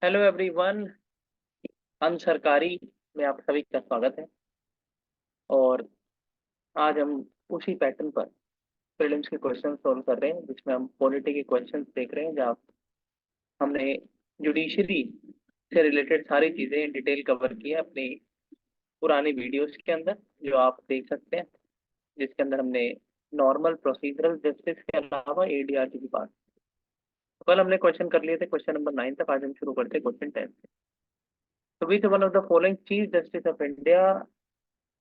Hello everyone. अनसरकारी में आप सभी का स्वागत है। और आज हम उसी पैटर्न पर प्रीलिम्स के क्वेश्चन सॉल्व कर रहे हैं, जिसमें हम पॉलिटी के क्वेश्चन देख रहे हैं, जहाँ हमने जुडिशरी से रिलेटेड सारी चीज़ें डिटेल कवर की है अपनी पुरानी वीडियोस के अंदर, जो आप देख सकते हैं, जिसके अंदर हमने नॉर्मल प्रोसीजरल जस्टिस के अलावा एडीआर की भी बात। कल हमने क्वेश्चन कर लिए थे क्वेश्चन नंबर 9 तक। आज हम शुरू करते हैं क्वेश्चन 10 से। तो which one of the following chief justice of India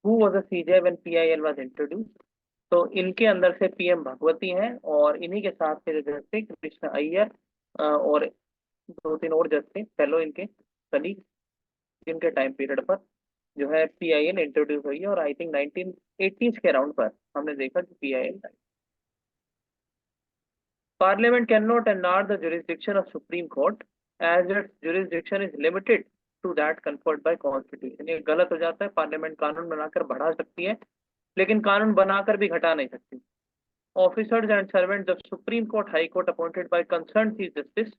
who was a CJ when PIL was introduced. तो इनके अंदर से पीएम भगवती हैं, और इन्हीं के साथ फिर जज थे कृष्ण अय्यर और दो तीन और जज थे फेलो इनके कलीग, जिनके टाइम पीरियड पर जो है पीआईएल इंट्रोड्यूस हुई है। और आई थिंक 1980s के अराउंड पर हमने देखा कि PIL Parliament cannot enlarge the jurisdiction of Supreme Court as its jurisdiction is limited to that conferred by Constitution। ये गलत हो जाता है। पार्लियामेंट कानून बनाकर बढ़ा सकती है, लेकिन कानून बनाकर भी घटा नहीं सकती। Officers and servants of Supreme Court, High Court appointed by concerned Chief Justice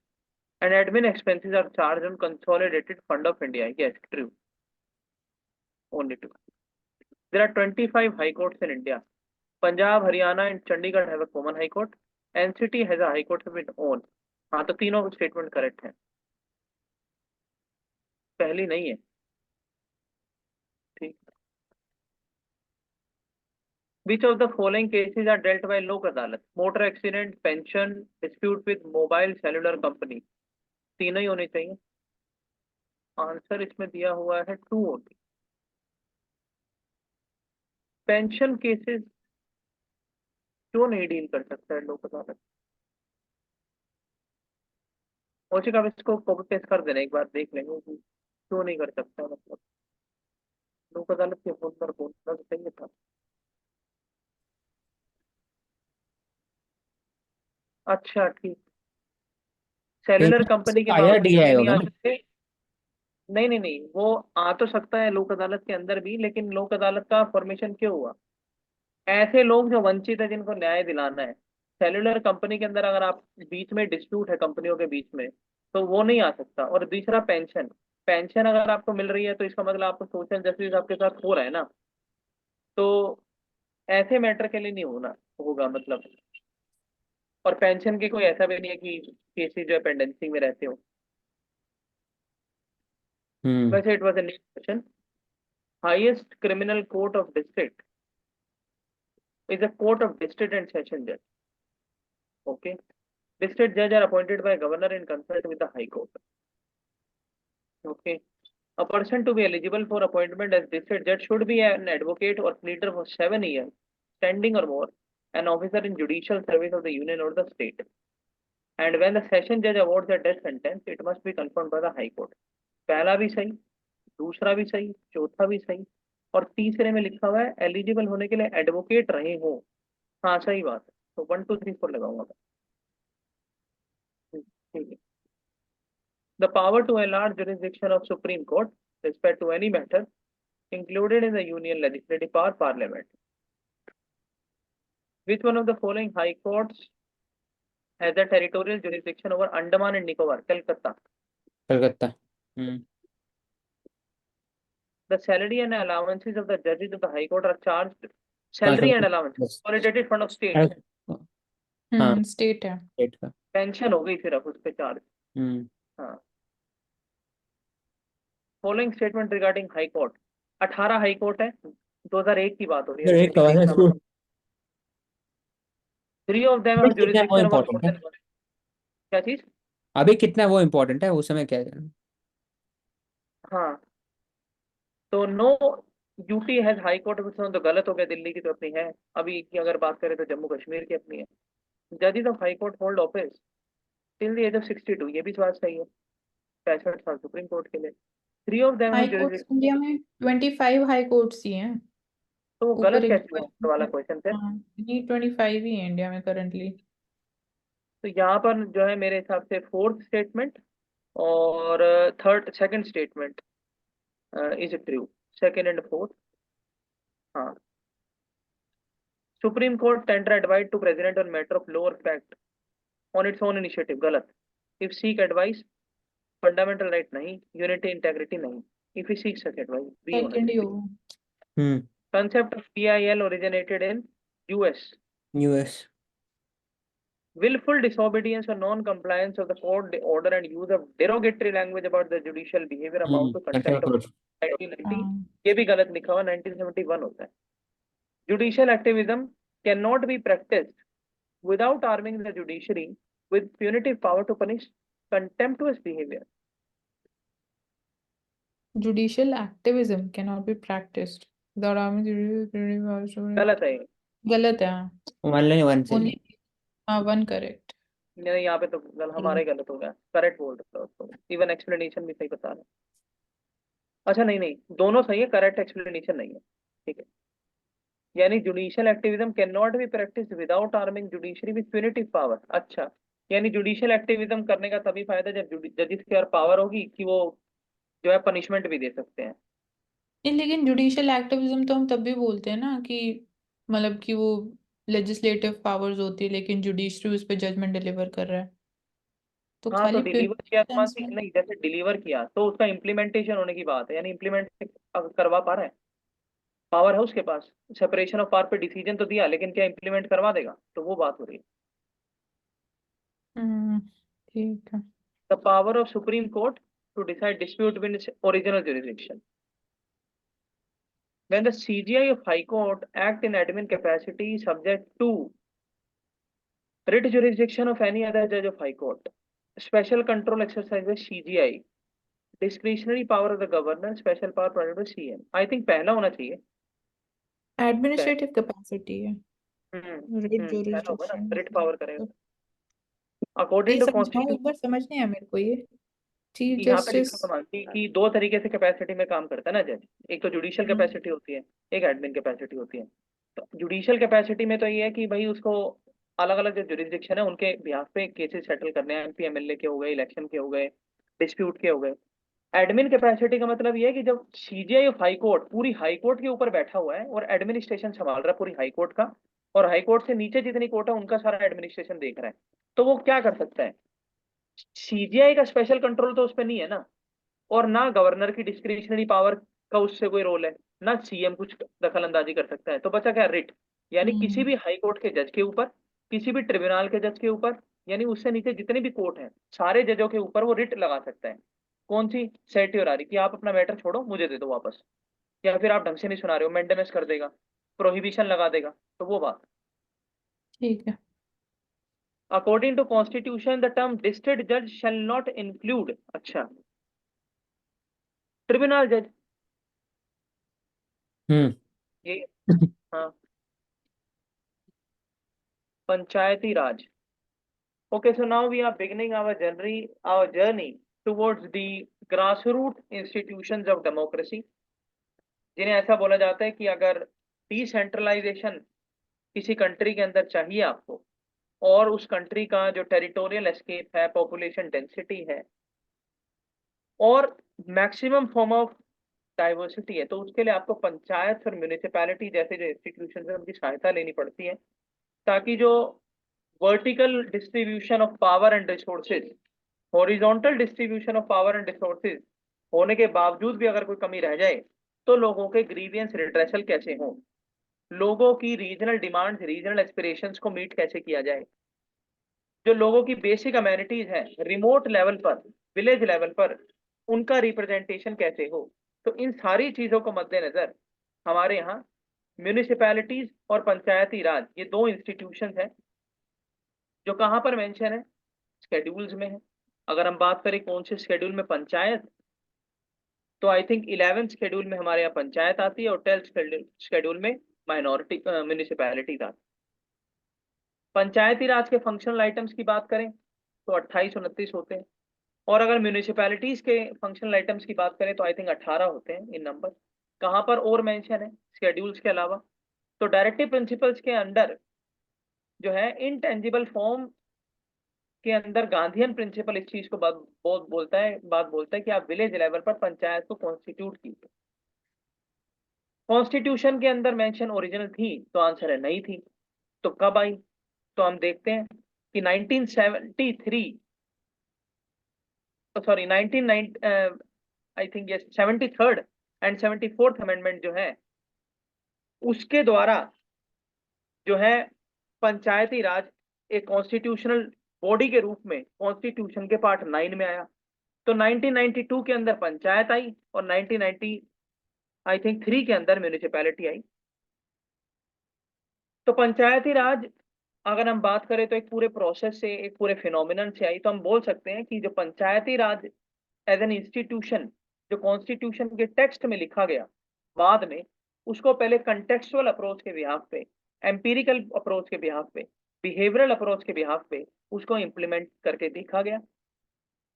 and admin expenses are charged on Consolidated Fund of India. Yes, true. Only two. There are 25 high courts in India. Punjab, Haryana and Chandigarh have a common high court. NCT has a high court of its own. हाँ, तो तीनों statement correct है, पहली नहीं है। ठीक। Which of the following cases are dealt by लोक अदालत? Motor accident, pension, dispute with mobile cellular company. तीनों ही होने चाहिए। आंसर इसमें दिया हुआ है टू ओनली। पेंशन केसेस क्यों नहीं डील कर सकता है लोक अदालत? ओशिक, आप इसको कॉपी पेस्ट कर देना, एक बार देख लेंगे कि क्यों नहीं कर सकता। मतलब लोक अदालत के फोन पर बोलना तो चाहिए था। अच्छा ठीक। सेलुलर कंपनी के आया मामले डी में आई नहीं होगा आ ना। सकते। नहीं नहीं नहीं, वो आ तो सकता है लोक अदालत के अंदर भी, लेकिन लोक अदालत का फॉर्मेशन क्यों हुआ? ऐसे लोग जो वंचित है, जिनको न्याय दिलाना है। सेलुलर कंपनी के अंदर अगर आप बीच में डिस्प्यूट है कंपनियों के बीच में, तो वो नहीं आ सकता। और दूसरा पेंशन, पेंशन अगर आपको मिल रही है तो इसका मतलब आपको सोशल जस्टिस आपके साथ हो रहा है ना। तो ऐसे मैटर के लिए नहीं होना होगा मतलब। और पेंशन के कोई ऐसा भी नहीं है कि केसेस जो है पेंडेंसी में रहते हो। हम्म। वैसे it was A next question. Highest criminal court of district is a court of district and session judge. Okay. District judge are appointed by governor in consult with the High Court. Okay. A person to be eligible for appointment as district judge should be an advocate or pleader for 7 years, standing or more, an officer in judicial service of the union or the state. And when the session judge awards a death sentence, it must be confirmed by the High Court. पहला भी सही, दूसरा भी सही, चौथा भी सही, और तीसरे में लिखा हुआ है एलिजिबल होने के लिए एडवोकेट रहे हो। हाँ सही बात है, तो 1 2 3 4 लगाऊंगा मैं। ठीक है। The power to enlarge jurisdiction of Supreme Court respect to any matter included in the Union Legislative Power Parliament. Which one of the following high courts has the territorial jurisdiction over Andaman and Nicobar? Calcutta. Calcutta. Hmm. The salary and allowances of the judges of the High Court are charged. Salary and allowance, बस। consolidated fund of state. हाँ, state है। State का। Pension हो गई सिर्फ उस पे charge. हम्म। हाँ। Following statement regarding high court. 18 high court है, 2001 की बात हो रही है, अगर एक रिसेंटली सवाल है देखना इसको, मतलब। 3 of them have अभी कितना वो jurisdiction over more इम्पोर्टेंट है? than one। क्या चीज? अभी कितना वो इम्पोर्टेंट है उस समय क्या है? हाँ, तो no UT has high court of its own, तो गलत हो गया। दिल्ली की तो अपनी है। अभी की अगर बात करें तो जम्मू कश्मीर की अपनी है। जजेस of high court hold office till the age of 62, ये भी बात सही है। 65 साल सुप्रीम कोर्ट के लिए। 3 of them have high courts jurisdiction. India में 25 हाई कोर्ट्स ही हैं। तो वो ऊपर गलत एक कैसे हुआ ऊपर वाला क्वेश्चन से? हाँ, नहीं 25 ही है इंडिया में करंटली। तो यहाँ पर जो है मेरे हिसाब से फोर्थ स्टेटमेंट और third second statement is true. Second and fourth. हाँ। Supreme Court tender advice to president on matter of law or fact on its own initiative. गलत। If seek advice fundamental right नहीं, यूनिटी इंटेग्रिटी नहीं, इफिसिक्स second भाई बी होना second ही चाहिए। Hmm concept of PIL originated in US. US Willful disobedience or non-compliance of the court order and use of derogatory language about the judicial behavior amount to contempt of 1990. हाँ ये भी गलत लिखा हुआ, 1971 होता है। Judicial activism cannot be practiced without arming the judiciary with punitive power to punish contemptuous behavior. judicial activism cannot be practiced without arming the judiciary powers to- गलत है ये। गलत है हाँ। वन लाइन वन से only हाँ one correct. नहीं, यहाँ पे तो हमारा ही गलत हो गया, करेक्ट बोल रहे हो उसको, इवन एक्सप्लेनेशन भी सही बता रहे हैं। अच्छा नहीं नहीं, दोनों सही है, करेक्ट एक्सप्लेनेशन नहीं है, ठीक है। यानी judicial activism can not be practice without arming judiciary with punitive power. अच्छा, यानी जुडिशियल एक्टिविज्म करने का तभी फायदा जब जजिस के और पावर होगी कि वो जो है पनिशमेंट भी दे सकते हैं। नहीं लेकिन जुडिशियल एक्टिविज्म तो हम तब भी बोलते हैं ना कि मतलब कि वो लेजिस्लेटिव पावर्स होती है लेकिन जुडिशरी उस पर जजमेंट डिलीवर कर रहा है तो हाँ, तो खाली डिलीवर किया तो सेंस में। नहीं, जैसे डिलीवर किया तो उसका इम्प्लीमेंटेशन होने की बात है, यानी इम्प्लीमेंट करवा पा रहा है, पावर है उसके पास, सेपरेशन ऑफ पावर पे डिसीजन तो दिया लेकिन क्या इम्प्लीमेंट करवा देगा, तो वो बात हो रही है। ठीक है। The power of supreme court to decide dispute with original jurisdiction. When the CGI of High Court act in admin capacity subject to writ jurisdiction of any other judge of High Court, special control exercises CGI, discretionary power of the governor, special power provided by CM. I think पहला होना चाहिए। Administrative capacity है writ पहला होगा ना, jurisdiction. Writ power करेगा। According ये to समझाओ कॉन्स्टिट्यूशन, एक बार, समझ नहीं आया मेरे को ये। चीफ यहाँ पे लिखा जस्टिस हुआ मानती कि दो तरीके से कैपेसिटी में काम करता है ना जज, एक तो जुडिशियल कैपेसिटी होती है, एक एडमिन कैपेसिटी होती है। तो जुडिशियल कैपेसिटी में तो ये है कि भाई उसको अलग अलग जो जुरिस्डिक्शन है उनके बिहाफ पे केसेस सेटल करने हैं, MP MLA के हो गए, इलेक्शन के हो गए, डिस्प्यूट के हो गए। एडमिन कैपेसिटी का मतलब ये है कि जब CGI ऑफ हाई कोर्ट पूरी हाई कोर्ट के ऊपर बैठा हुआ है और एडमिनिस्ट्रेशन संभाल रहा है पूरी हाई कोर्ट का, और हाई कोर्ट से नीचे जितनी कोर्ट है उनका सारा एडमिनिस्ट्रेशन देख रहा है, तो वो क्या कर सकता है? CGI का स्पेशल कंट्रोल तो उस पर नहीं है ना, और ना गवर्नर की डिस्क्रिशनरी पावर का उससे कोई रोल है, ना CM कुछ दखल अंदाजी कर सकता है, तो बचा क्या? रिट। यानी किसी भी हाई कोर्ट के जज के ऊपर, किसी भी ट्रिब्यूनल के जज के ऊपर, यानी उससे नीचे जितने भी कोर्ट हैं सारे जजों के ऊपर वो रिट लगा सकता है। कौन सी? सेट्योरारी, कि आप अपना मैटर छोड़ो मुझे दे दो वापस, या फिर आप ढंग से नहीं सुना रहे हो, मेंटेनेंस कर देगा, प्रोहिबिशन लगा देगा, तो वो बात। ठीक है। According to constitution the term district जज शैल नॉट इंक्लूड, अच्छा, ट्रिब्यूनल जज, हम्म ये, हाँ, पंचायती राज। Okay, so now we are beginning our journey towards the grassroots institutions of democracy, जिन्हें ऐसा बोला जाता है कि अगर डिसेंट्रलाइजेशन किसी कंट्री के अंदर चाहिए आपको, और उस कंट्री का जो टेरिटोरियल एस्केप है, पॉपुलेशन डेंसिटी है, और मैक्सिमम फॉर्म ऑफ डाइवर्सिटी है, तो उसके लिए आपको पंचायत और म्यूनिसिपैलिटी जैसे जो इंस्टीट्यूशन है उनकी सहायता लेनी पड़ती है, ताकि जो vertical distribution of power and resources, horizontal distribution of power and resources होने के बावजूद भी अगर कोई कमी रह जाए तो लोगों के ग्रीवियंस रिड्रेसल कैसे हो, लोगों की रीजनल डिमांड्स, रीजनल एस्पिरेशंस को मीट कैसे किया जाए, जो लोगों की बेसिक अमेनिटीज हैं रिमोट लेवल पर, विलेज लेवल पर, उनका रिप्रेजेंटेशन कैसे हो। तो इन सारी चीजों को मद्देनजर हमारे यहाँ म्यूनिसिपैलिटीज और पंचायती राज, ये दो इंस्टीट्यूशन हैं जो कहाँ पर मेंशन है? शेड्यूल्स में है। अगर हम बात करें कौन से शेड्यूल में पंचायत, तो आई थिंक 11th शेड्यूल में हमारे यहाँ पंचायत आती है, और 12th शेड्यूल में माइनॉरिटी म्यूनिसिपैलिटीज आती है। पंचायती राज के फंक्शनल आइटम्स की बात करें तो 28-29 होते हैं, और अगर म्यूनिसिपैलिटीज के फंक्शनल आइटम्स की बात करें तो आई थिंक 18 होते हैं इन नंबर। कहाँ पर और मेंशन है शेड्यूल्स के अलावा? तो डायरेक्टिव प्रिंसिपल्स के अंडर जो है इनटेंजिबल फॉर्म के अंदर गांधीयन प्रिंसिपल इस चीज को बात बोलता है कि आप विलेज लेवल पर पंचायत को कॉन्स्टिट्यूट कीजिए। कॉन्स्टिट्यूशन के अंदर मेंशन ओरिजिनल थी, तो आंसर है नहीं थी। तो कब आई? तो हम देखते हैं कि 1973 सॉरी 1990 आई थिंक ये 73rd एंड 74th अमेंडमेंट जो है उसके द्वारा जो है पंचायती राज एक कॉन्स्टिट्यूशनल बॉडी के रूप में कॉन्स्टिट्यूशन के पार्ट 9 में आया। तो 1992 के अंदर पंचायत आई और 1990 आई थिंक 3 के अंदर म्यूनिसिपैलिटी आई। तो पंचायती राज अगर हम बात करें तो एक पूरे प्रोसेस से, एक पूरे फिनोमिनन से आई। तो हम बोल सकते हैं कि जो पंचायती राज एज एन इंस्टीट्यूशन जो कॉन्स्टिट्यूशन के टेक्स्ट में लिखा गया, बाद में उसको पहले कंटेक्चुअल अप्रोच के बिहाफ पे, एम्पिरिकल अप्रोच के बिहाफ पे, बिहेवियरल अप्रोच के बिहाफ पे उसको इम्प्लीमेंट करके देखा गया।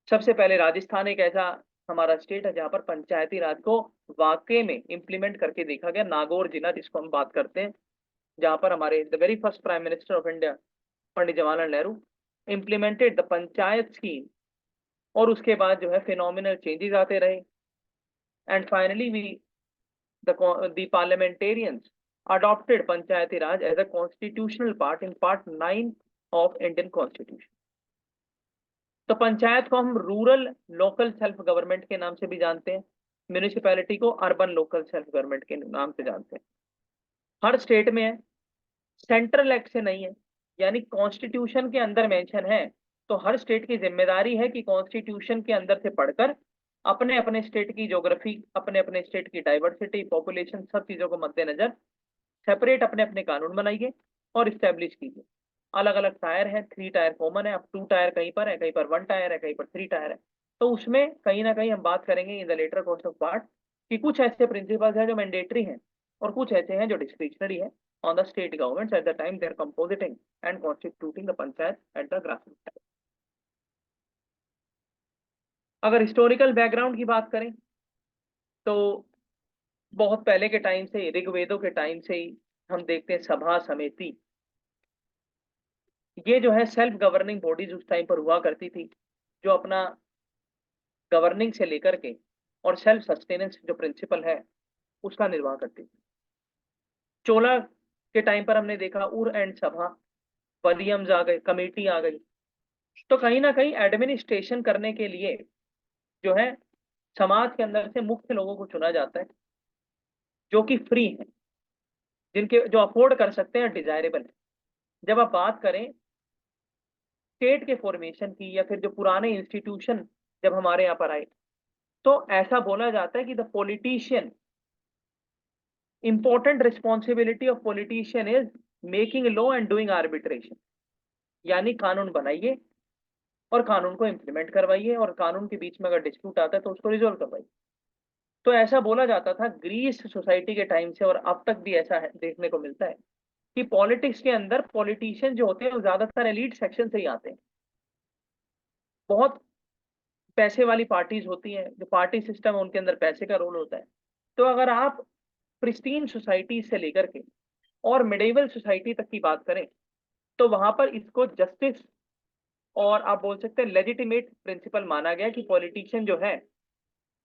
सबसे पहले राजस्थान एक ऐसा हमारा स्टेट है जहां पर पंचायती राज को वाकई में इम्प्लीमेंट करके देखा गया। नागौर जिला जिसको हम बात करते हैं, जहां पर हमारे the very first prime minister of India Pandit Jawaharlal Nehru implemented the panchayat scheme. और उसके बाद जो है फिनोमिनल चेंजेस आते रहे and finally we the parliamentarians adopted Panchayati Raj as a constitutional part in part 9 of Indian Constitution। तो पंचायत को हम रूरल लोकल सेल्फ गवर्नमेंट के नाम से भी जानते हैं, म्यूनिसिपैलिटी को अर्बन लोकल सेल्फ गवर्नमेंट के नाम से जानते हैं। हर स्टेट में है, सेंट्रल एक्ट से नहीं है, यानी कॉन्स्टिट्यूशन के अंदर मेंशन है। तो हर स्टेट की जिम्मेदारी है कि कॉन्स्टिट्यूशन के अंदर से पढ़कर अपने अपने स्टेट की ज्योग्राफी, अपने अपने स्टेट की डाइवर्सिटी, पॉपुलेशन, सब चीजों को मद्देनजर सेपरेट अपने अपने कानून बनाइए और इस्टेब्लिश कीजिए। अलग अलग टायर है, 3 टायर कॉमन है, अब 2 टायर कहीं पर है, कहीं पर 1 टायर है, कहीं पर 3 टायर है। तो उसमें कहीं ना कहीं हम बात करेंगे in the later course of part कि कुछ ऐसे प्रिंसिपल्स हैं जो मैंडेटरी हैं और कुछ ऐसे हैं जो डिस्क्रिशनरी है on the state governments at the time they are compositing and constituting the panchayat at the grassroots level। अगर हिस्टोरिकल बैकग्राउंड की बात करें तो बहुत पहले के टाइम से, ऋग्वेदों के टाइम से ही हम देखते हैं सभा समिति, ये जो है सेल्फ गवर्निंग बॉडीज उस टाइम पर हुआ करती थी, जो अपना गवर्निंग से लेकर के और सेल्फ सस्टेनेंस जो प्रिंसिपल है उसका निर्वाह करती थी। चोला के टाइम पर हमने देखा उर एंड सभा, वलियम्स आ गए, कमेटी आ गई। तो कहीं ना कहीं एडमिनिस्ट्रेशन करने के लिए जो है समाज के अंदर से मुख्य लोगों को चुना जाता है जो कि फ्री हैं, जिनके जो अफोर्ड कर सकते हैं, डिजायरेबल है। जब आप बात करें स्टेट के फॉर्मेशन की या फिर जो पुराने इंस्टीट्यूशन जब हमारे यहाँ पर आए, तो ऐसा बोला जाता है कि the politician, important responsibility of politician is making law and doing arbitration. यानी कानून बनाइए और कानून को इम्प्लीमेंट करवाइए और कानून के बीच में अगर डिस्प्यूट आता है तो उसको रिजोल्व करवाइए। तो ऐसा बोला जाता था ग्रीस सोसाइटी के टाइम से, और अब तक भी ऐसा है, देखने को मिलता है कि पॉलिटिक्स के अंदर पॉलिटिशियन जो होते हैं वो ज्यादातर एलीट सेक्शन से ही आते हैं। बहुत पैसे वाली पार्टीज होती हैं, जो पार्टी सिस्टम है उनके अंदर पैसे का रोल होता है। तो अगर आप प्रिस्टीन सोसाइटी से लेकर के और मिडिवल सोसाइटी तक की बात करें तो वहां पर इसको जस्टिस और आप बोल सकते हैं लेजिटिमेट प्रिंसिपल माना गया कि पॉलिटिशियन जो है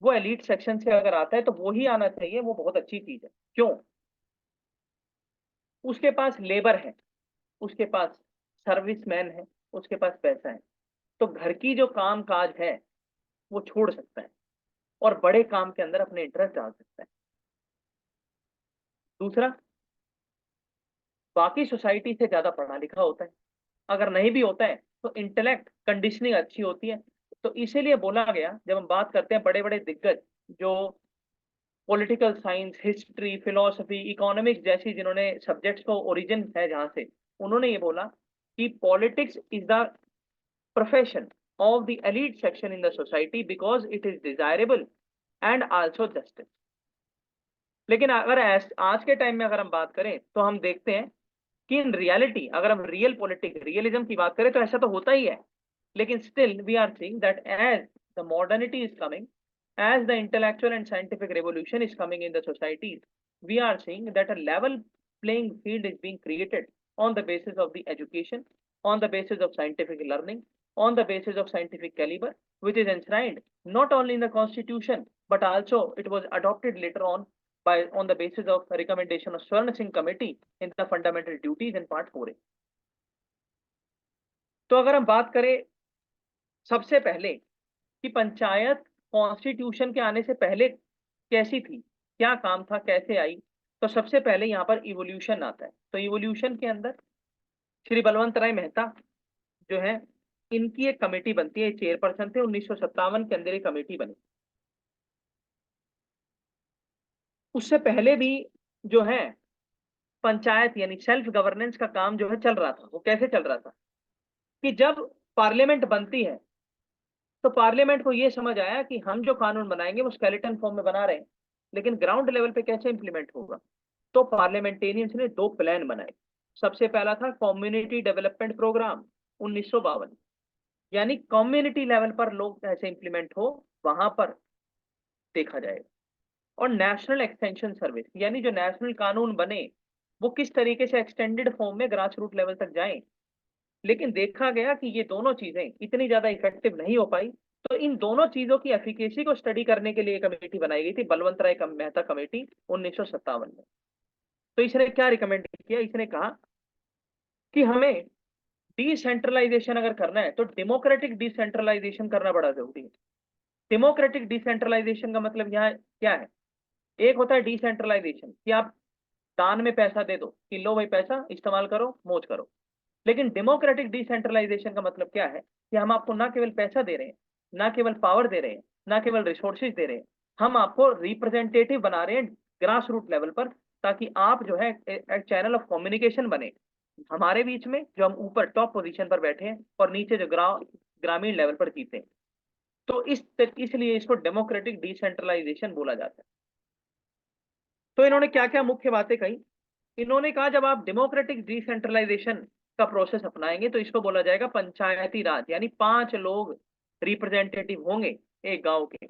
वो एलीट सेक्शन से अगर आता है तो वो ही आना चाहिए, वो बहुत अच्छी चीज है। क्यों? उसके पास लेबर है, उसके पास सर्विसमैन है, उसके पास पैसा है, तो घर की जो काम काज है वो छोड़ सकता है और बड़े काम के अंदर अपने इंटरेस्ट डाल सकता है। दूसरा, बाकी सोसाइटी से ज्यादा पढ़ा लिखा होता है, अगर नहीं भी होता है तो इंटेलेक्ट कंडीशनिंग अच्छी होती है। तो इसीलिए बोला गया, जब हम बात करते हैं बड़े बड़े दिग्गज जो political science, history, philosophy, economics जैसी जिन्होंने सब्जेक्ट्स को ओरिजिन है जहां से, उन्होंने ये बोला कि politics is the profession of the elite section in the society because it is desirable and also justice. लेकिन अगर आज के टाइम में अगर हम बात करें तो हम देखते हैं कि इन रियलिटी, अगर हम रियल पॉलिटिक्स, रियलिज्म की बात करें तो ऐसा तो होता ही है। लेकिन still we are seeing that as the modernity is coming, as the intellectual and scientific revolution is coming in the societies, we are seeing that a level playing field is being created on the basis of the education, on the basis of scientific learning, on the basis of scientific caliber, which is enshrined not only in the constitution but also it was adopted later on by on the basis of recommendation of Swarna Singh committee in the fundamental duties in part 4A। तो अगर हम बात करें सबसे पहले कि panchayat constitution के आने से पहले कैसी थी, क्या काम था, कैसे आई। तो सबसे पहले यहाँ पर इवोल्यूशन आता है। तो इवोल्यूशन के अंदर श्री बलवंत राय मेहता जो है, इनकी एक कमेटी बनती है, चेयरपर्सन थे। 1957 के अंदर एक कमेटी बनी। उससे पहले भी जो है पंचायत यानी सेल्फ गवर्नेंस का काम जो है चल रहा था। वो कैसे चल रहा था कि जब पार्लियामेंट बनती है तो पार्लियामेंट को ये समझ आया कि हम जो कानून बनाएंगे वो स्केलेटन फॉर्म में बना रहे हैं, लेकिन ग्राउंड लेवल पे कैसे इंप्लीमेंट होगा। तो पार्लियामेंटेरियंस ने दो प्लान बनाए। सबसे पहला था कम्युनिटी डेवलपमेंट प्रोग्राम 1952, यानी कम्युनिटी लेवल पर लोग कैसे इंप्लीमेंट हो वहां पर देखा जाएगा। और नेशनल एक्सटेंशन सर्विस, यानी जो नेशनल कानून बने वो किस तरीके से एक्सटेंडेड फॉर्म में ग्रास रूट लेवल तक जाएं। लेकिन देखा गया कि ये दोनों चीजें इतनी ज्यादा इफेक्टिव नहीं हो पाई। तो इन दोनों चीजों की एफिकेसी को स्टडी करने के लिए कमेटी बनाई गई थी, बलवंत राय मेहता कमेटी 1957 में। तो इसने क्या रिकमेंड किया, इसने कहा कि हमें डिसेंट्रलाइजेशन अगर करना है तो डेमोक्रेटिक डिसेंट्रलाइजेशन करना बड़ा जरूरी है। डेमोक्रेटिक डिसेंट्रलाइजेशन का मतलब यहाँ क्या है, एक होता है डिसेंट्रलाइजेशन कि आप दान में पैसा दे दो कि लो भाई पैसा इस्तेमाल करो, मौज करो। लेकिन डेमोक्रेटिक डिसेंट्रलाइजेशन का मतलब क्या है कि हम आपको ना केवल पैसा दे रहे हैं, ना केवल पावर दे रहे हैं, ना केवल रिसोर्सेज दे रहे हैं, हम आपको रिप्रेजेंटेटिव बना रहे हैं ग्रास रूट लेवल पर, ताकि आप जो है एक चैनल ऑफ कम्युनिकेशन बने हमारे बीच में, जो हम ऊपर टॉप पोजीशन पर बैठे हैं और नीचे जो ग्रामीण लेवल पर जीते हैं। तो इसलिए इसको डेमोक्रेटिक डिसेंट्रलाइजेशन बोला जाता है। तो इन्होंने क्या क्या मुख्य बातें कही, इन्होंने कहा जब आप डेमोक्रेटिक डिसेंट्रलाइजेशन का प्रोसेस अपनाएंगे तो इसको बोला जाएगा पंचायती राज, यानी 5 लोग रिप्रेजेंटेटिव होंगे एक गांव के,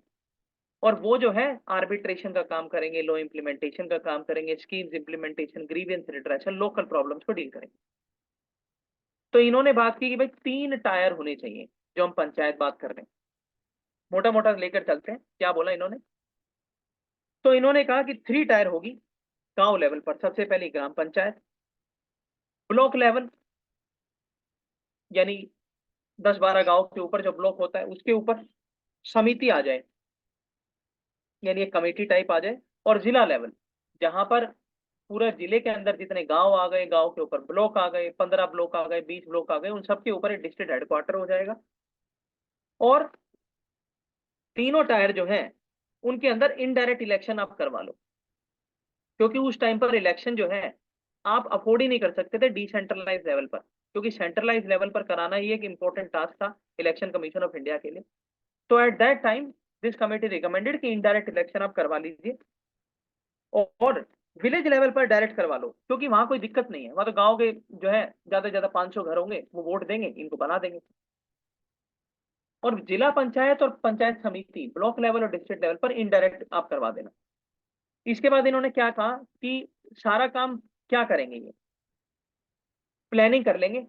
और वो जो है आर्बिट्रेशन का काम करेंगे, लॉ इंप्लीमेंटेशन का काम करेंगे, schemes implementation, grievance redressal, local problems को डील करेंगे। तो इन्होंने बात की कि भाई 3 टायर होने चाहिए जो हम पंचायत बात कर रहे हैं। मोटा मोटा लेकर चलते हैं, क्या बोला इन्होंने। तो इन्होंने कहा कि 3 टायर होगी गांव लेवल पर। सबसे पहले ग्राम पंचायत, ब्लॉक लेवल यानी 10-12 गांव के ऊपर जो ब्लॉक होता है उसके ऊपर समिति आ जाए, यानी एक कमेटी टाइप आ जाए, और जिला लेवल जहां पर पूरे जिले के अंदर जितने गांव आ गए, गांव के ऊपर ब्लॉक आ गए, 15 ब्लॉक आ गए, 20 ब्लॉक आ गए, उन सबके ऊपर एक डिस्ट्रिक्ट हेडक्वार्टर हो जाएगा। और तीनों टायर जो है उनके अंदर इनडायरेक्ट इलेक्शन आप करवा लो, क्योंकि उस टाइम पर इलेक्शन जो है आप अफोर्ड ही नहीं कर सकते थे डिसेंट्रलाइज लेवल पर, क्योंकि सेंट्रलाइज लेवल पर कराना ही एक इंपॉर्टेंट टास्क था इलेक्शन कमीशन ऑफ इंडिया के लिए। तो at that time this committee recommended कि इनडायरेक्ट इलेक्शन आप करवा लीजिए और विलेज लेवल पर डायरेक्ट करवा लो, क्योंकि वहां कोई दिक्कत नहीं है, वहां तो गांव के जो है ज्यादा से ज्यादा 500 घर होंगे, वो वोट देंगे, इनको बना देंगे। और जिला पंचायत और पंचायत समिति ब्लॉक लेवल और डिस्ट्रिक्ट लेवल पर इनडायरेक्ट आप करवा देना। इसके बाद इन्होंने क्या कहा कि सारा काम क्या करेंगे, ये प्लानिंग कर लेंगे,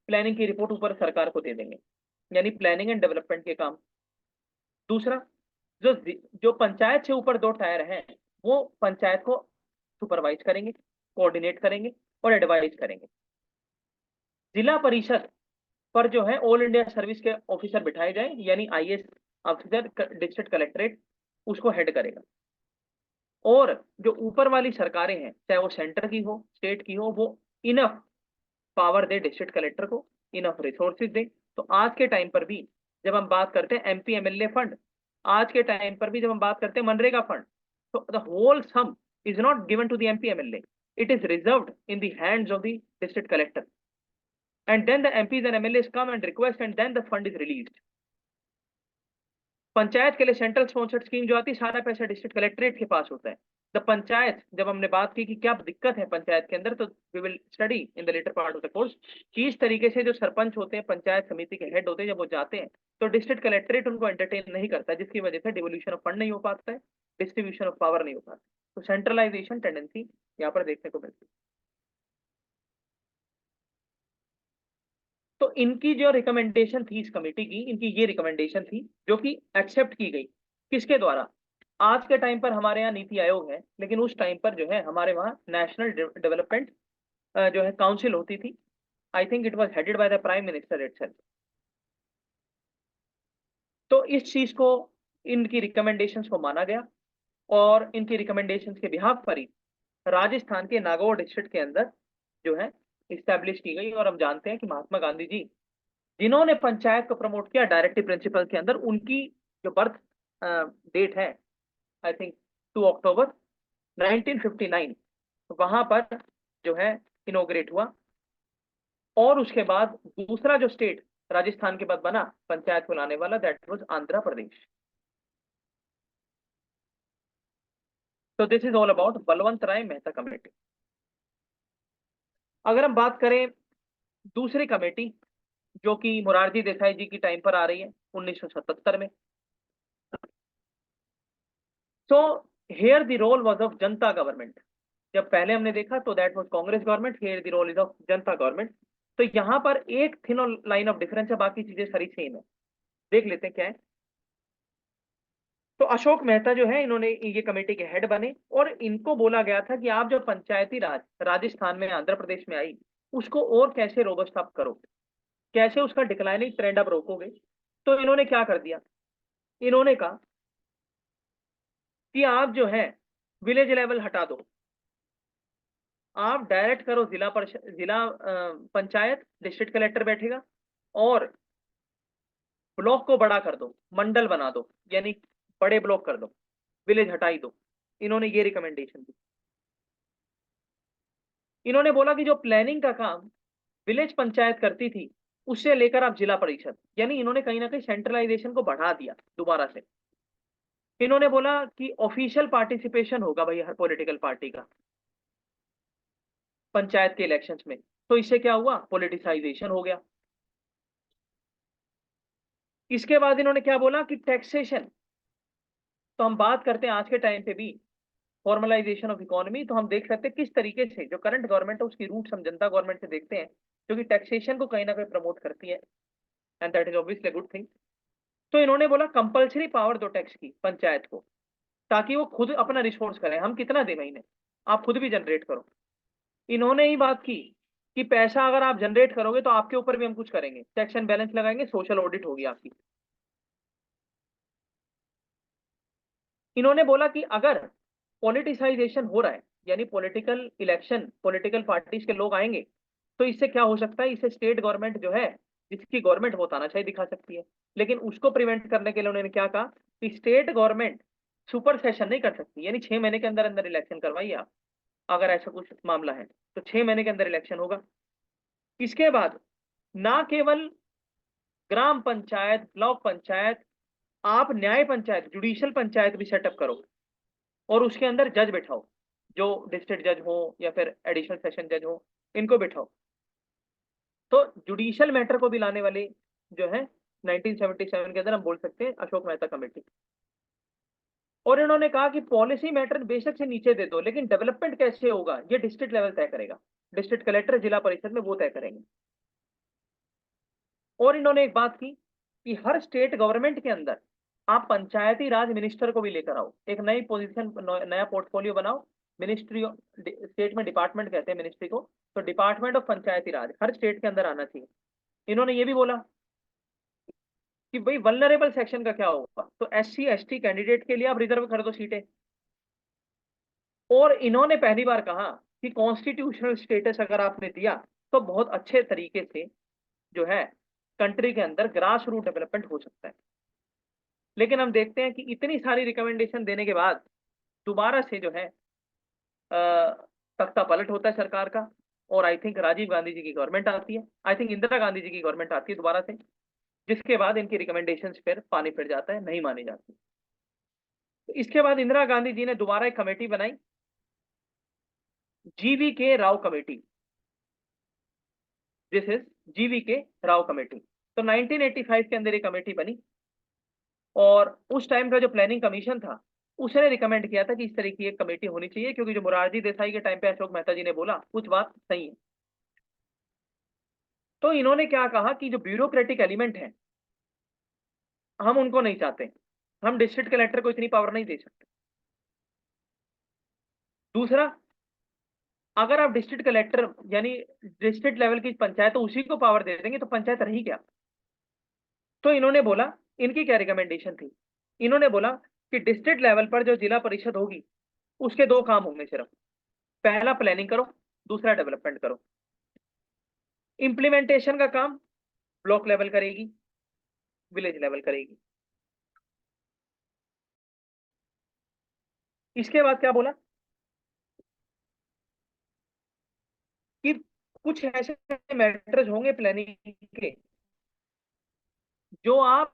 प्लानिंग की रिपोर्ट ऊपर सरकार को दे देंगे, यानी प्लानिंग एंड डेवलपमेंट के काम। दूसरा, जो जो पंचायत से ऊपर 2 टायर हैं वो पंचायत को सुपरवाइज करेंगे, कोऑर्डिनेट करेंगे और एडवाइज करेंगे। जिला परिषद पर जो है ऑल इंडिया सर्विस के ऑफिसर बिठाए जाए, यानी आईएएस ऑफिसर डिस्ट्रिक्ट कलेक्ट्रेट उसको हेड करेगा। और जो ऊपर वाली सरकारें हैं, चाहे वो सेंटर की हो, स्टेट की हो, वो इनफ पावर दे डिस्ट्रिक्ट कलेक्टर को, इनफ रिसोर्सेज दे। तो आज के टाइम पर भी जब हम बात करते हैं एमपी एमएलए फंड, आज के टाइम पर भी जब हम बात करते हैं मनरेगा फंड, तो the whole sum is not given to the MP MLA, it is reserved in the hands of the district collector, and then the MPs and MLAs come and request and then the fund is released. Panchayat के लिए central sponsored scheme जो आती है, सारा पैसा district collectorate के पास होता है। द पंचायत, जब हमने बात की कि क्या दिक्कत है पंचायत के अंदर, तो we will study in the later part of the course कि इस तरीके से जो सरपंच होते हैं, पंचायत समिति के हेड होते हैं, जब वो जाते हैं तो डिस्ट्रिक्ट कलेक्ट्रेट उनको एंटरटेन नहीं करता, जिसकी वजह से डिवोल्यूशन ऑफ फंड नहीं हो पाता है, डिस्ट्रीब्यूशन ऑफ पावर नहीं हो पाता। तो सेंट्रलाइजेशन टेंडेंसी यहाँ पर देखने को मिलती है। तो इनकी जो रिकमेंडेशन थी इस कमेटी की, इनकी ये रिकमेंडेशन थी जो कि एक्सेप्ट की गई, किसके द्वारा। आज के टाइम पर हमारे यहाँ नीति आयोग है, लेकिन उस टाइम पर जो है हमारे वहाँ नेशनल डेवलपमेंट जो है काउंसिल होती थी। I think it was headed by the prime minister itself. तो तो इस चीज को, इनकी रिकमेंडेशंस को माना गया और इनकी रिकमेंडेशंस के बिहाफ पर ही राजस्थान के नागौर डिस्ट्रिक्ट के अंदर जो है इस्टेब्लिश की गई। और हम जानते हैं कि महात्मा गांधी जी जिन्होंने पंचायत को प्रमोट किया डायरेक्टिव प्रिंसिपल के अंदर, उनकी जो बर्थ डेट है आई थिंक 2 अक्टूबर 1959, वहां पर जो है इनोग्रेट हुआ। और उसके बाद दूसरा जो स्टेट राजस्थान के बाद बना पंचायत को लाने वाला, दैट वाज आंध्र प्रदेश। तो this is all about Balwant Rai Mehta committee. अगर हम बात करें दूसरी कमेटी जो कि मोरारजी देसाई जी की टाइम पर आ रही है 1977 में, तो here the role was of Janata government. जब पहले हमने देखा तो that was Congress government, here the role is of Janata government. तो यहां पर एक थिन लाइन ऑफ डिफरेंस है, बाकी चीजें सारी सेम है। देख लेते हैं क्या है। तो अशोक मेहता जो है, इन्होंने ये कमेटी के हेड बने और इनको बोला गया था कि आप जो पंचायती राज राजस्थान में आंध्र प्रदेश में आई उसको और कैसे रोबस्ट अप करोगे, कैसे उसका डिक्लाइनिंग ट्रेंड आप रोकोगे। तो इन्होंने क्या कर दिया, इन्होंने कहा कि आप जो है विलेज लेवल हटा दो, आप डायरेक्ट करो जिला परिषद, जिला पंचायत, डिस्ट्रिक्ट कलेक्टर बैठेगा, और ब्लॉक को बड़ा कर दो, मंडल बना दो, यानी बड़े ब्लॉक कर दो, विलेज हटाई दो। इन्होंने ये रिकमेंडेशन दी। इन्होंने बोला कि जो प्लानिंग का काम विलेज पंचायत करती थी उससे लेकर आप जिला परिषद, यानी इन्होंने कहीं ना कहीं सेंट्रलाइजेशन को बढ़ा दिया दोबारा से। इन्होंने बोला कि ऑफिशियल पार्टिसिपेशन होगा भाई हर पॉलिटिकल पार्टी का पंचायत के इलेक्शंस में। तो इससे क्या हुआ, पॉलिटिसाइजेशन हो गया। इसके बाद इन्होंने क्या बोला कि टैक्सेशन, तो हम बात करते हैं आज के टाइम पे भी फॉर्मलाइजेशन ऑफ इकोनॉमी, तो हम देख सकते हैं किस तरीके से जो करंट गवर्नमेंट है उसकी रूट्स हम जनता गवर्नमेंट से देखते हैं, जो कि टैक्सेशन को कहीं ना कहीं प्रमोट करती है, and that is obviously good thing. तो इन्होंने बोला कंपल्सरी पावर दो टैक्स की पंचायत को, ताकि वो खुद अपना रिसोर्स करें, हम कितना दे महीने, आप खुद भी जनरेट करो। इन्होंने ही बात की कि पैसा अगर आप जनरेट करोगे तो आपके ऊपर भी हम कुछ करेंगे, चेक्स एंड बैलेंस लगाएंगे, सोशल ऑडिट होगी आपकी। इन्होंने बोला कि अगर पॉलिटिसाइजेशन हो रहा है, यानी पॉलिटिकल इलेक्शन, पॉलिटिकल पार्टीज के लोग आएंगे, तो इससे क्या हो सकता है, इससे स्टेट गवर्नमेंट जो है, जिसकी गवर्नमेंट वो तानाशाही दिखा सकती है। लेकिन उसको प्रिवेंट करने के लिए उन्होंने क्या कहा कि स्टेट गवर्नमेंट सुपर सेशन नहीं कर सकती, यानी 6 महीने के अंदर अंदर इलेक्शन करवाइए आप, अगर ऐसा कुछ मामला है तो 6 महीने के अंदर इलेक्शन होगा। इसके बाद ना केवल ग्राम पंचायत, ब्लॉक पंचायत, आप न्याय पंचायत, जुडिशियल पंचायत भी सेटअप करो और उसके अंदर जज बैठाओ, जो डिस्ट्रिक्ट जज हो या फिर एडिशनल सेशन जज हो, इनको बैठाओ। तो जुडिशियल मैटर को भी लाने वाले जो है 1977 के अंदर हम बोल सकते हैं अशोक मेहता कमेटी। और इन्होंने कहा कि पॉलिसी मैटर बेशक से नीचे दे दो, लेकिन डेवलपमेंट कैसे होगा ये डिस्ट्रिक्ट लेवल तय करेगा, डिस्ट्रिक्ट कलेक्टर जिला परिषद में वो तय करेंगे। और इन्होंने एक बात की कि हर स्टेट गवर्नमेंट के अंदर आप पंचायती राज मिनिस्टर को भी लेकर आओ, एक नई पोजीशन, नया पोर्टफोलियो बनाओ। मिनिस्ट्री, स्टेट में डिपार्टमेंट कहते हैं मिनिस्ट्री को, तो department of Panchayati Raj her state के अंदर आना चाहिए। इन्होंने ये भी बोला कि भाई वल्नरेबल सेक्शन का क्या होगा, तो SC ST कैंडिडेट के लिए आप रिजर्व कर दो सीटें। और इन्होंने पहली बार कहा कि कॉन्स्टिट्यूशनल स्टेटस अगर आपने दिया तो बहुत अच्छे तरीके से जो है कंट्री के अंदर ग्रास रूट डेवलपमेंट हो सकता है। लेकिन हम देखते हैं कि इतनी सारी रिकमेंडेशन देने के बाद दोबारा से जो है तख्ता पलट होता है सरकार का, और आई थिंक राजीव गांधी जी की गवर्नमेंट आती है, आई थिंक इंदिरा गांधी जी की गवर्नमेंट आती है दोबारा से, जिसके बाद इनकी रिकमेंडेशंस फिर पानी फिर जाता है, नहीं मानी जाती। तो इसके बाद इंदिरा गांधी जी ने दोबारा एक कमेटी बनाई, GVK Rao committee, this is GVK Rao committee. तो 1985 के अंदर ये कमेटी बनी, और उस टाइम का जो प्लानिंग कमीशन था उसने रिकमेंड किया था कि इस तरह की एक कमेटी होनी चाहिए, क्योंकि जो मोरारजी देसाई के टाइम पे अशोक मेहता जी ने बोला कुछ बात सही है। तो इन्होंने क्या कहा कि जो ब्यूरोक्रेटिक एलिमेंट है हम उनको नहीं चाहते, हम डिस्ट्रिक्ट कलेक्टर को इतनी पावर नहीं दे सकते। दूसरा, अगर आप डिस्ट्रिक्ट कलेक्टर यानी डिस्ट्रिक्ट लेवल की पंचायत तो उसी को पावर दे देंगे तो पंचायत रही क्या। तो इन्होंने बोला इनकी क्या रिकमेंडेशन थी? इन्होंने बोला कि डिस्ट्रिक्ट लेवल पर जो जिला परिषद होगी उसके दो काम होंगे सिर्फ, पहला प्लानिंग करो, दूसरा डेवलपमेंट करो। इंप्लीमेंटेशन का काम ब्लॉक लेवल करेगी, विलेज लेवल करेगी। इसके बाद क्या बोला कि कुछ ऐसे मैटर्स होंगे प्लानिंग के जो आप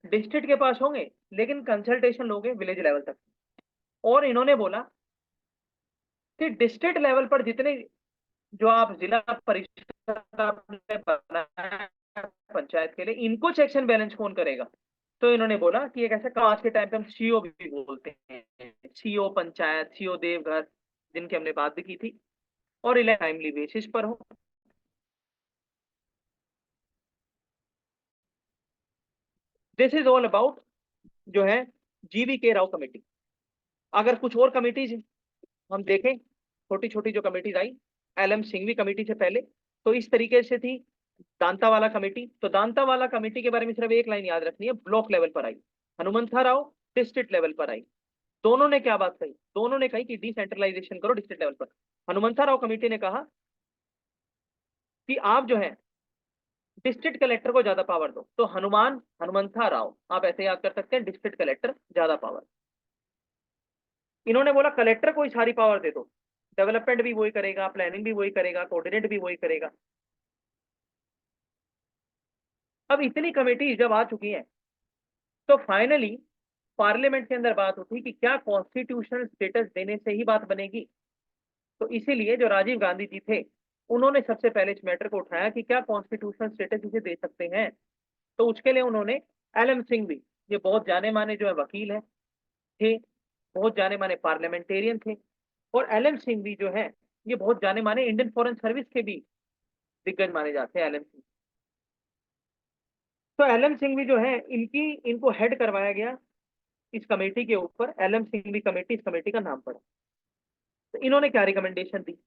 डिस्ट्रिक्ट के पास होंगे लेकिन कंसल्टेशन लोगे विलेज लेवल तक। और इन्होंने बोला कि डिस्ट्रिक्ट लेवल पर जितने जो आप जिला परिषद आपने बनाया पंचायत के लिए, इनको चेक्स एंड बैलेंस कौन करेगा? तो इन्होंने बोला कि एक ऐसा काम आज के टाइम पे हम सीओ भी बोलते हैं, सीओ पंचायत, सीओ देवघर, जिनकी हमने बात भी की थी, और इलेक्शन टाइमली बेसिस पर हो। दिस इज ऑल अबाउट जो है जीवी के राव कमेटी। अगर कुछ और कमिटीज हम देखें, छोटी छोटी जो कमेटीज आई एलएम सिंघवी कमेटी से पहले, तो इस तरीके से थी दांतावाला कमेटी। तो दांतावाला कमेटी के बारे में सिर्फ एक लाइन याद रखनी है, ब्लॉक लेवल पर आई। हनुमंथा राव डिस्ट्रिक्ट लेवल पर आई। दोनों ने क्या बात कही? दोनों ने कही कि डिसेंट्रलाइजेशन करो डिस्ट्रिक्ट लेवल पर। हनुमंथा राव कमेटी ने कहा कि आप जो है डिस्ट्रिक्ट कलेक्टर को ज्यादा पावर दो। तो हनुमंथा राव आप ऐसे याद कर सकते हैं, डिस्ट्रिक्ट कलेक्टर ज्यादा पावर। इन्होंने बोला कलेक्टर को ही सारी पावर दे दो, डेवलपमेंट भी वही करेगा, प्लानिंग भी वही करेगा, कोऑर्डिनेट भी वही करेगा। अब इतनी कमेटी जब आ चुकी है तो फाइनली पार्लियामेंट के अंदर बात उठी कि क्या कॉन्स्टिट्यूशनल स्टेटस देने से ही बात बनेगी। तो इसीलिए जो राजीव गांधी जी थे उन्होंने सबसे पहले इस मैटर को उठाया कि क्या कॉन्स्टिट्यूशनल स्टेटस इसे दे सकते हैं। तो उसके लिए उन्होंने एलएम सिंघवी, ये बहुत जाने माने जो है वकील है थे, बहुत जाने माने पार्लियामेंटेरियन थे, और एलएम सिंघवी जो है ये बहुत जाने माने इंडियन फॉरेन सर्विस के भी दिग्गज माने जाते हैं एलएम सिंह। तो एलएम सिंघवी जो है इनको हेड करवाया गया इस कमेटी के ऊपर, एलएम सिंघवी कमेटी, इस कमेटी का नाम पड़ा। तो इन्होंने क्या रिकमेंडेशन दी?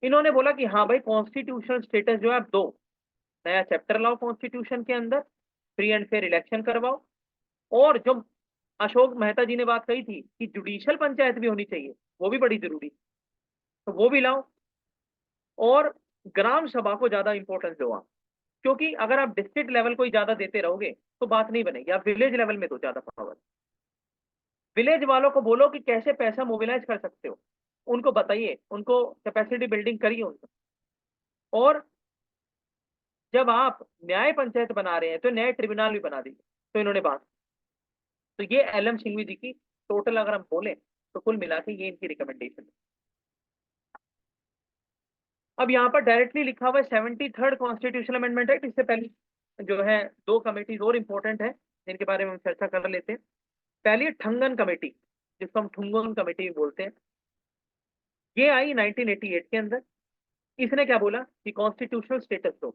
इन्होंने बोला कि हाँ भाई कॉन्स्टिट्यूशनल स्टेटस जो है आप दो, नया चैप्टर लाओ कॉन्स्टिट्यूशन के अंदर, फ्री एंड फेयर इलेक्शन करवाओ, और जो अशोक मेहता जी ने बात कही थी कि जुडिशियल पंचायत भी होनी चाहिए, वो भी बड़ी जरूरी, तो वो भी लाओ। और ग्राम सभा को ज्यादा इंपॉर्टेंस दो आप, क्योंकि अगर आप डिस्ट्रिक्ट लेवल को ही ज्यादा देते रहोगे तो बात नहीं बनेगी। आप विलेज लेवल में दो ज्यादा पावर। विलेज वालों को बोलो कि कैसे पैसा मोबिलाइज कर सकते हो, उनको बताइए, उनको कैपेसिटी बिल्डिंग करिए उनको। और जब आप न्याय पंचायत बना रहे हैं तो न्याय ट्रिब्यूनल भी बना दीजिए। तो इन्होंने बात, तो ये एलएम सिंघवी जी की टोटल अगर हम बोले तो कुल मिला के ये इनकी रिकमेंडेशन है। अब यहाँ पर डायरेक्टली लिखा हुआ है 73rd कॉन्स्टिट्यूशनल अमेंडमेंट एक्ट। इससे पहले जो है दो कमेटीज और इंपॉर्टेंट है जिनके बारे में हम चर्चा कर लेते हैं। पहली है ठंगन कमेटी, जिसको हम ठुंगन कमेटी बोलते हैं। ये आई 1988 के अंदर। इसने क्या बोला कि कॉन्स्टिट्यूशनल स्टेटस दो,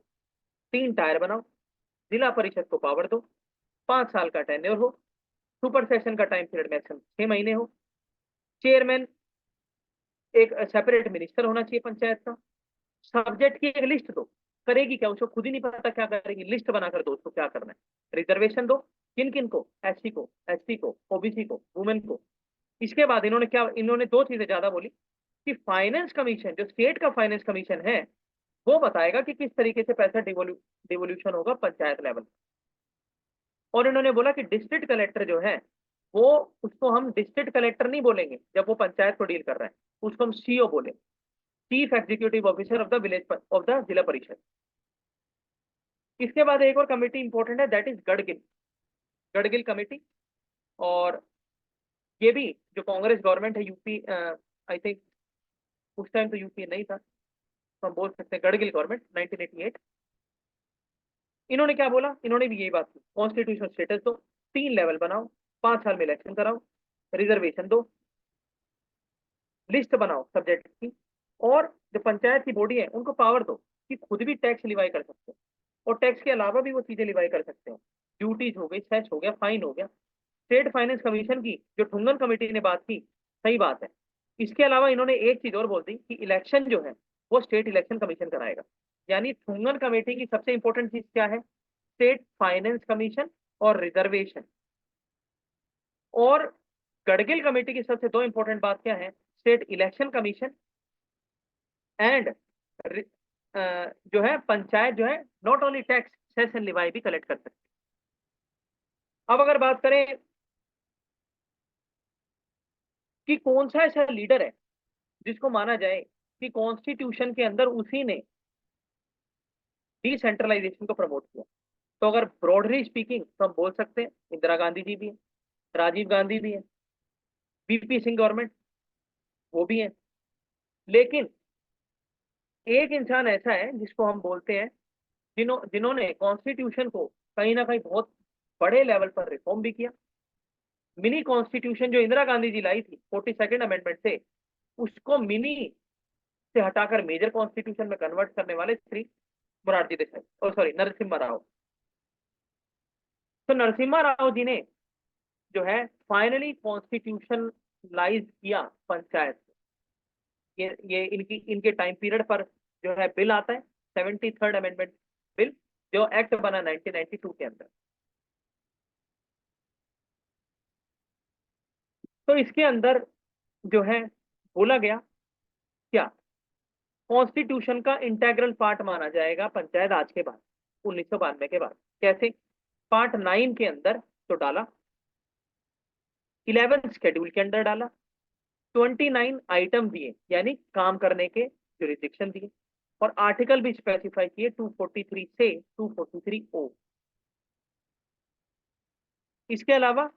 3 टायर बनाओ, जिला परिषद को पावर दो, 5 साल का टेन्योर हो, सुपर सेशन का टाइम पीरियड मैक्सिमम 6 महीने हो, चेयरमैन एक सेपरेट मिनिस्टर होना चाहिए पंचायत का, सब्जेक्ट की एक लिस्ट दो। करेगी क्या उसको खुद ही नहीं पता क्या करेगी, लिस्ट बनाकर दो उसको क्या करना है। रिजर्वेशन दो, किन किन को, एससी को, एसटी को, ओबीसी को, वुमेन को। इसके बाद इन्होंने दो चीजें ज्यादा बोली कि फाइनेंस कमीशन, जो स्टेट का फाइनेंस कमीशन है, वो बताएगा कि किस तरीके से पैसा डिवोल्यूशन होगा पंचायत लेवल। और इन्होंने बोला कि डिस्ट्रिक्ट कलेक्टर जो है वो, उसको हम डिस्ट्रिक्ट कलेक्टर नहीं बोलेंगे जब वो पंचायत को डील कर रहा है, उसको हम सीओ बोले, chief executive officer of the village of the जिला परिषद। इसके बाद एक और कमेटी इंपॉर्टेंट है, दैट इज गढ़गिल, गढ़गिल कमेटी। और ये भी जो कांग्रेस गवर्नमेंट है यूपी, आई थिंक उस टाइम तो यूपी नहीं था, तो हम बोल सकते हैं गढ़गिल गवर्नमेंट 1988। इन्होंने क्या बोला? इन्होंने भी यही बात की, कॉन्स्टिट्यूशनल स्टेटस दो, 3 लेवल बनाओ, 5 साल में इलेक्शन कराओ, रिजर्वेशन दो, लिस्ट बनाओ सब्जेक्ट की, और जो पंचायत की बॉडी है उनको पावर दो कि खुद भी टैक्स लिवाई कर सकते हो, और टैक्स के अलावा भी वो चीजें लिवाई कर सकते हो, ड्यूटीज हो गई, सेस हो गया, फाइन हो गया। स्टेट फाइनेंस कमीशन की जो ठुंगन कमेटी ने बात की, सही बात है। इसके अलावा इन्होंने एक चीज और बोल दी कि इलेक्शन जो है वो स्टेट इलेक्शन कमीशन कराएगा। यानी ठुंगन कमेटी की सबसे इंपॉर्टेंट चीज क्या है? स्टेट फाइनेंस कमीशन और रिजर्वेशन। और गडगिल कमेटी की सबसे दो इंपॉर्टेंट बात क्या है, स्टेट इलेक्शन कमीशन एंड जो है पंचायत जो है not only tax cess and levy भी कलेक्ट कर सकते हैं। अब अगर बात करें कि कौन सा ऐसा लीडर है जिसको माना जाए कि कॉन्स्टिट्यूशन के अंदर उसी ने डिसेंट्रलाइजेशन को प्रमोट किया, तो अगर ब्रॉडली स्पीकिंग तो हम बोल सकते हैं इंदिरा गांधी जी भी है, राजीव गांधी भी है, वीपी सिंह गवर्नमेंट वो भी है। लेकिन एक इंसान ऐसा है जिसको हम बोलते हैं जिन्होंने कॉन्स्टिट्यूशन को कहीं ना कहीं बहुत बड़े लेवल पर रिफॉर्म भी किया। मिनी कॉन्स्टिट्यूशन जो इंदिरा गांधी जी लाई थी 42nd अमेंडमेंट से, उसको मिनी से हटाकर मेजर कॉन्स्टिट्यूशन में कन्वर्ट करने वाले श्री मोरारजी देसाई, और सॉरी नरसिम्हा राव। तो नरसिम्हा राव जी ने जो है फाइनली कॉन्स्टिट्यूशनलाइज किया पंचायत। ये इनके टाइम पीरियड पर जो है बिल आता है 73rd अमेंडमेंट बिल, जो एक्ट बना 1992 के अंदर। तो इसके अंदर जो है बोला गया क्या, कॉन्स्टिट्यूशन का इंटेग्रल पार्ट माना जाएगा पंचायत आज के बाद, 1992 के बाद। कैसे? पार्ट 9 के अंदर तो डाला, 11 शेड्यूल के अंदर डाला, 29 आइटम दिए यानी काम करने के जुरिडिक्शन दिए, और आर्टिकल भी स्पेसिफाई किए 243 से 243 ओ। इसके अलावा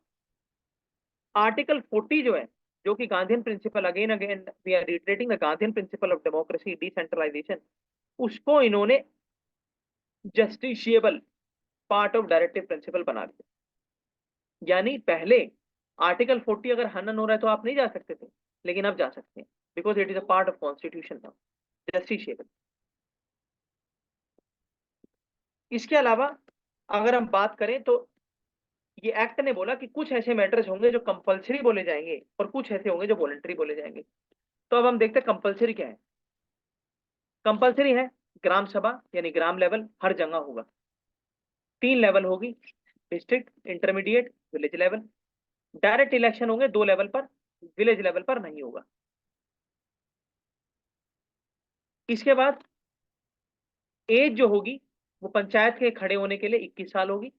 आर्टिकल 40 जो है, जो कि Gandhian principle, again again we are reiterating the Gandhian principle of democracy decentralisation, उसको इन्होंने justiciable part of directive principle बना दिया। यानी पहले आर्टिकल 40 अगर हनन हो रहा है तो आप नहीं जा सकते थे, लेकिन अब जा सकते हैं, because it is a part of constitution now, justiciable. इसके अलावा अगर हम बात करें तो ये एक्ट ने बोला कि कुछ ऐसे मैटर्स होंगे जो कंपलसरी बोले जाएंगे और कुछ ऐसे होंगे जो वॉलंटरी बोले जाएंगे। तो अब हम देखते हैं कंपलसरी क्या है। कंपलसरी है ग्राम सभा यानी ग्राम लेवल हर जगह होगा, 3 लेवल होगी, district, intermediate, village level. Direct election होंगे 2 लेवल पर, विलेज लेवल पर नहीं होगा। इसके बाद एज जो होगी वो पंचायत के खड़े होने के लिए 21 साल होगी।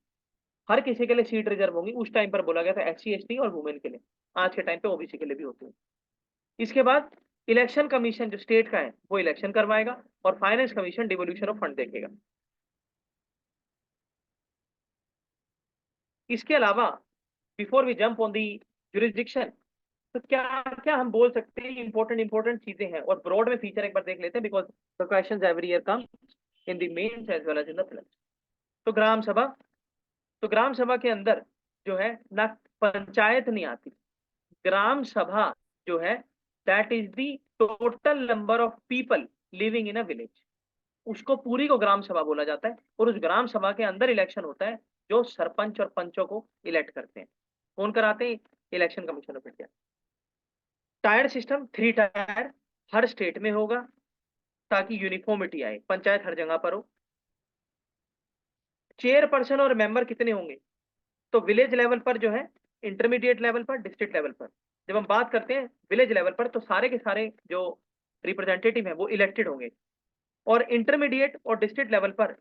हर किसी के लिए सीट रिजर्व होगी, उस टाइम पर बोला गया था SC ST और वुमेन के लिए, आज के टाइम पे OBC के लिए भी होती है। इसके बाद इलेक्शन कमीशन जो स्टेट का है वो इलेक्शन करवाएगा, और finance commission devolution of fund देखेगा। इसके अलावा before we jump on the jurisdiction, तो क्या क्या हम बोल सकते हैं, इंपॉर्टेंट चीजें हैं, और ब्रॉड में फीचर एक बार देख लेते हैं, because the questions every year come in the mains as well as in the prelims. तो ग्राम सभा, तो ग्राम सभा के अंदर जो है ना पंचायत नहीं आती, ग्राम सभा जो है that is the total number of people living in a village, उसको पूरी को ग्राम सभा बोला जाता है। और उस ग्राम सभा के अंदर इलेक्शन होता है, जो सरपंच और पंचों को इलेक्ट करते हैं। कौन कराते हैं? Election commission of India. Tier system 3 tyre her state में होगा, ताकि यूनिफॉर्मिटी आए, पंचायत हर जगह पर हो। चेयरपर्सन और मेंबर कितने होंगे? तो विलेज लेवल पर जो है, इंटरमीडिएट लेवल पर, डिस्ट्रिक्ट लेवल पर। जब हम बात करते हैं विलेज लेवल पर, तो सारे के सारे जो रिप्रेजेंटेटिव हैं वो इलेक्टेड होंगे, और इंटरमीडिएट और डिस्ट्रिक्ट लेवल पर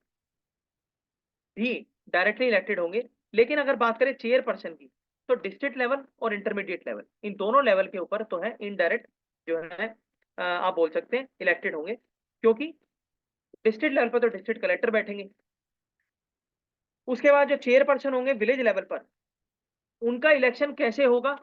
भी डायरेक्टली इलेक्टेड होंगे। लेकिन अगर बात करें चेयरपर्सन की, तो डिस्ट्रिक्ट लेवल और इंटरमीडिएट लेवल, इन दोनों लेवल के ऊपर तो है इनडायरेक्ट जो है आप बोल सकते हैं इलेक्टेड होंगे, क्योंकि डिस्ट्रिक्ट लेवल पर तो डिस्ट्रिक्ट कलेक्टर बैठेंगे। उसके बाद जो चेयरपर्सन होंगे विलेज लेवल पर, उनका इलेक्शन कैसे होगा,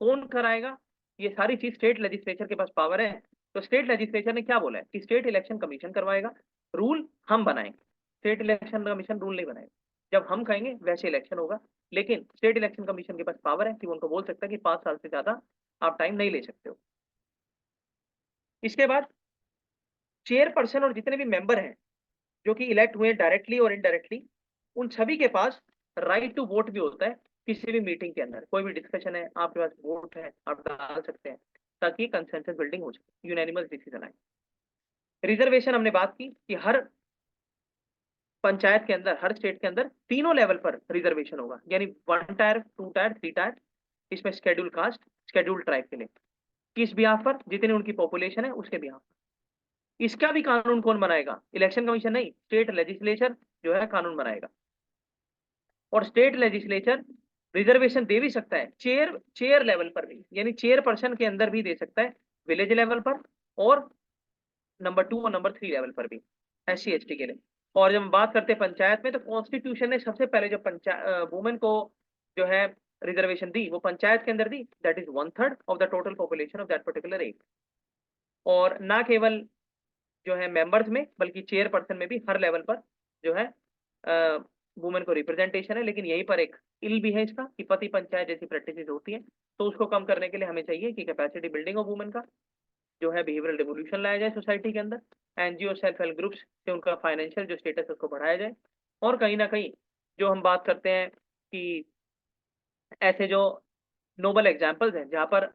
कौन कराएगा, ये सारी चीज स्टेट लेजिस्लेचर के पास पावर है। तो स्टेट लेजिस्लेचर ने क्या बोला है कि स्टेट इलेक्शन कमीशन करवाएगा, रूल हम बनाएंगे, स्टेट इलेक्शन कमीशन रूल नहीं बनाएगा। जब हम कहेंगे वैसे इलेक्शन होगा, लेकिन स्टेट इलेक्शन कमीशन के पास पावर है कि उनको बोल सकता है कि 5 साल से ज्यादा आप टाइम नहीं ले सकते हो। इसके बाद चेयरपर्सन और जितने भी मेंबर हैं जो कि इलेक्ट हुए डायरेक्टली और इनडायरेक्टली, उन सभी के पास राइट टू वोट भी होता है। किसी भी मीटिंग के अंदर कोई भी डिस्कशन है, आपके पास वोट है, आप डाल सकते हैं, ताकि कंसेंसस बिल्डिंग हो सके, यूनैनिमस डिसीजन आए। रिजर्वेशन हमने बात की कि हर पंचायत के अंदर, हर स्टेट के अंदर तीनों लेवल पर रिजर्वेशन होगा, यानी 1 टायर, 2 टायर, 3 टायर, इसमें शेड्यूल कास्ट, शेड्यूल ट्राइब के लिए, किस बिहाफ पर, जितनी उनकी पॉपुलेशन है उसके बिहाफ पर। इसका भी कानून कौन बनाएगा? इलेक्शन कमीशन नहीं, स्टेट लेजिस्लेचर जो है कानून बनाएगा। और स्टेट लेजिस्लेचर रिजर्वेशन दे भी सकता है चेयर लेवल पर भी, यानी चेयरपर्सन के अंदर भी दे सकता है, विलेज लेवल पर और नंबर 2 और नंबर 3 लेवल पर भी, SC ST के लिए। और जब हम बात करते हैं पंचायत में, तो कॉन्स्टिट्यूशन ने सबसे पहले जो वुमेन को जो है रिजर्वेशन दी, वो पंचायत के अंदर दी, that is 1/3 of the total population of that particular area. और ना केवल जो है मेंबर्स में, बल्कि चेयरपर्सन में भी हर लेवल पर जो है वुमेन को रिप्रेजेंटेशन है। लेकिन यहीं पर एक इल भी है इसका, कि पति पंचायत जैसी प्रैक्टिसेस होती हैं, तो उसको कम करने के लिए हमें चाहिए कि कैपेसिटी बिल्डिंग ऑफ वुमेन का जो है बिहेवियरल रिवोल्यूशन लाया जाए सोसाइटी के अंदर, NGO सेल्फ हेल्प ग्रुप्स से उनका फाइनेंशियल जो स्टेटस है उसको बढ़ाया जाए। और कहीं ना कहीं जो हम बात करते हैं कि ऐसे जो नोबल एग्जाम्पल्स हैं जहाँ पर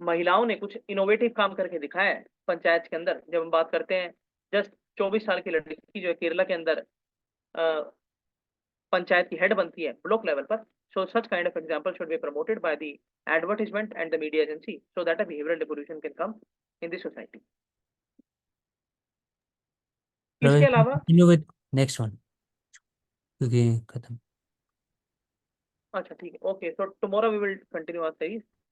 महिलाओं ने कुछ इनोवेटिव काम करके दिखाया है पंचायत के अंदर, जब हम बात करते हैं जस्ट 24 साल की लड़की जो है केरला के अंदर पंचायत की हेड बनती है ब्लॉक लेवल पर। So such kind of example should be promoted by the advertisement and the media agency so that a behavioral revolution can come in the society. इसके अलावा कंटिन्यू विद नेक्स्ट वन क्योंकि खत्म। अच्छा ठीक है, okay, so tomorrow we will continue our series.